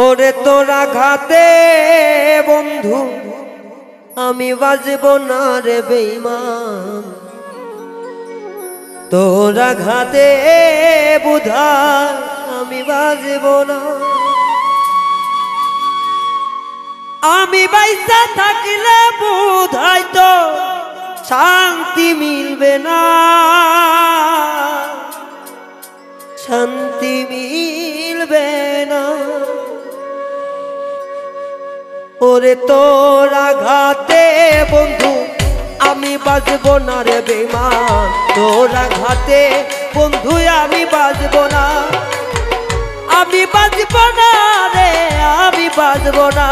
ওরে তোরা ঘাতে বন্ধু আমি বাজব না রে বেঈমান, তোরা ঘাতে বুধার আমি বাজব না। আমি বাইসা থাকলে বুধাই তো শান্তি মিলবে না, শান্তি মিলবে না। ওরে তোরা ঘাতে বন্ধু আমি বাজব না রে বেঈমান, তোরা ঘাতে বন্ধু আমি বাজব না, আমি বাজব না রে, আমি বাজব না।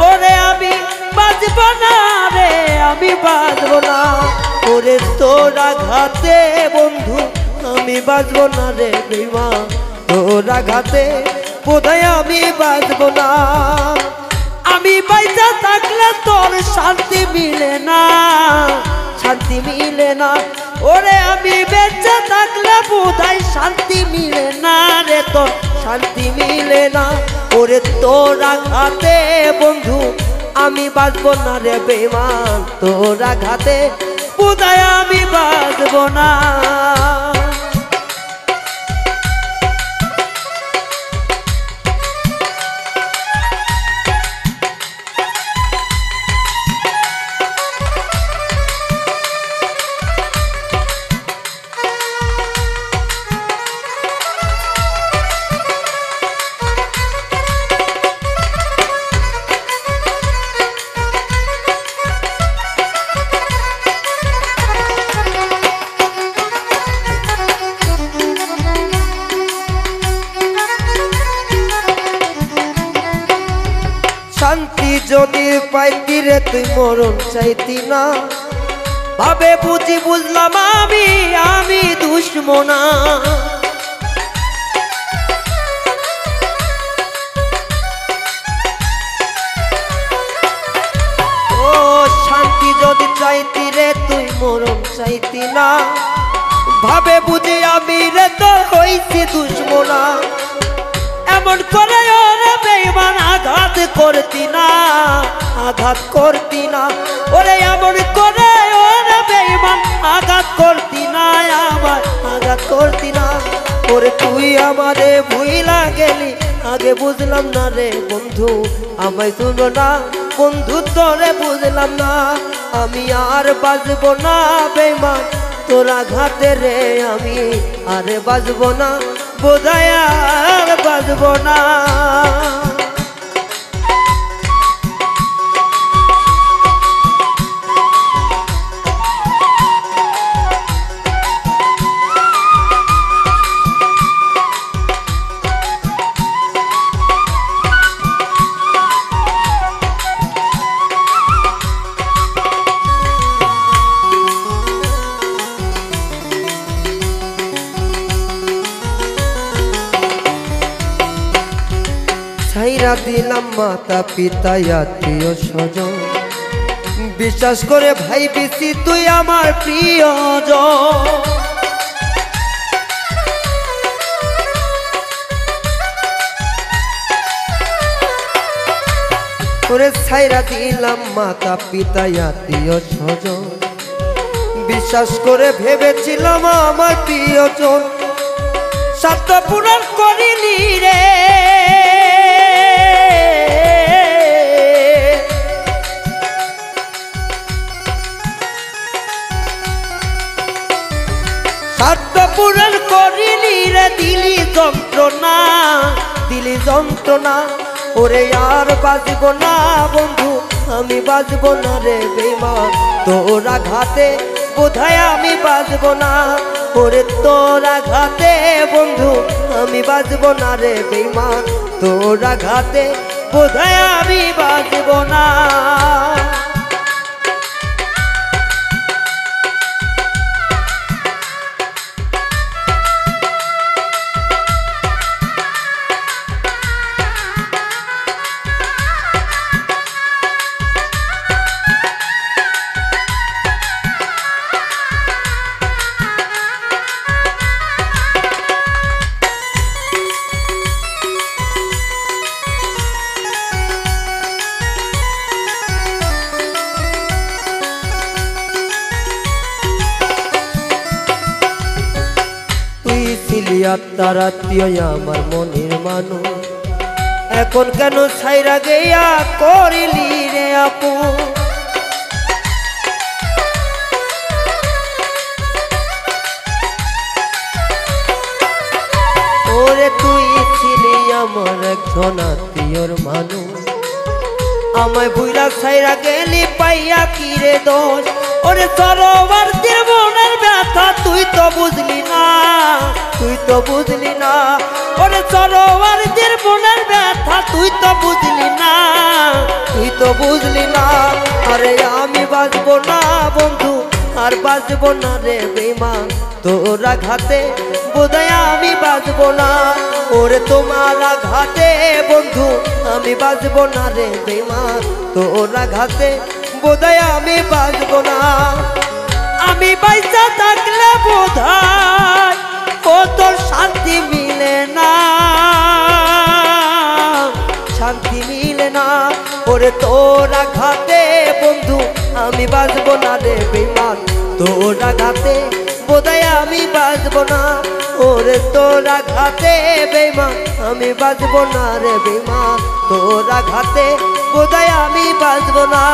ওরে আমি বাজব না রে, আমি বাজব না। ওরে তোরা ঘাতে বন্ধু আমি বাজব না রে বেঈমান, তোরা ঘাতে বোধহয় আমি বাজব না। আমি বাইচা থাকলে তোর শান্তি মিলে না, শান্তি মিলে না। ওরে আমি বেঁচে থাকলে বোধহয় শান্তি মিলে না রে, তোর শান্তি মিলে না। ওরে তোরা ঘাতে বন্ধু আমি বাজব না রে বেঈমান, তোরা ঘাতে বোধহয় আমি বাজব না। শান্তি যদি পাইতি রে তুই মরণ চাইতি না, ভাবে বুঝি বুঝলাম আমি আমি দুশমনা। ও শান্তি যদি চাইতি রে তুই মরণ চাইতি না, ভাবে বুঝি আমি রে তোর হইছি দুশমনা। এমন করে ওরে বেঈমান আঘাত করতি না, আঘাত করতি না। ওরে এমন করে ওরে বেঈমান আঘাত করতি না, আমার আঘাত করতি না। ওরে তুই আমারে ভুইলা গেলি, আগে বুঝলাম না রে বন্ধু আমায় শুনো না, বন্ধু তোরে বুঝলাম না। আমি আর বাজব না বেঈমান তোরা ঘাতে রে, আমি আর বাজব না বোধহয় আর বাজব না। ছাইরা দিলাম মাতা পিতা আত্মীয় স্বজন, বিশ্বাস করে ভাই বেশি তুই আমার প্রিয়জন। ওরে ছাইরা দিলাম মাতা পিতা আত্মীয় স্বজন, বিশ্বাস করে ভেবেছিলাম আমার প্রিয়জন। স্বার্থ পূরণ করিনি রে, স্বার্থ পূরণ করিনি রে, দিলি যন্ত্রণা, দিলি যন্ত্রণা। ওরে আর বাজব না বন্ধু আমি বাজব না রে বেঈমান, তোরা ঘাতে বোধহয় আমি বাজব না। ওরে তোরা ঘাতে বন্ধু আমি বাজব না রে বেঈমান, তোরা ঘাতে বোধহয় আমি বাজব না। আত্মার আত্মীয় আমার মনের মানুষ এখন কেন ছাইরা গেয়া করিলি রে আপন ওরে তুই ছিলি আমার একজন আত্মীয়র মানুষ আমায় ভুইলা ছাইরা গেলি পাইয়া কি রে দোষ ওরে সরোবর জীবনের ব্যথা তুই তো বুঝলি না তুই তো বুঝলি না ওরে সরোবর জীবনের ব্যথা তুই তো বুঝলি না তুই তো বুঝলি না আরে আমি বাঁচবো না বন্ধু আর বাঁচবো না রে বেঈমান তোর আঘাতে বোধহয় আমি বাঁচবো না ওরে তোমার আঘাতে বন্ধু আমি বাঁচবো না রে বেঈমান তোর আঘাতে বোধহয় আমি বাঁচবো না আমি বাইচা থাকলে বোধহয় ও তোর শান্তি মিলে না শান্তি মিলে না ওরে তোর আঘাতে বন্ধু আমি বাঁচবো না রে বেঈমান তোর আঘাতে বোধহয় আমি বাঁচবো না ওরে তোর আঘাতে বেঈমান আমি বাঁচবো না রে বেঈমান তোর আঘাতে বোধহয় আমি বাঁচবো না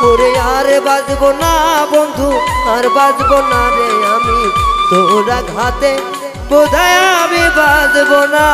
ওরে আর বাঁচবো না বন্ধু আর বাঁচবো না রে আমি তোর আঘাতে বোধহয় আমি বাঁচবো না।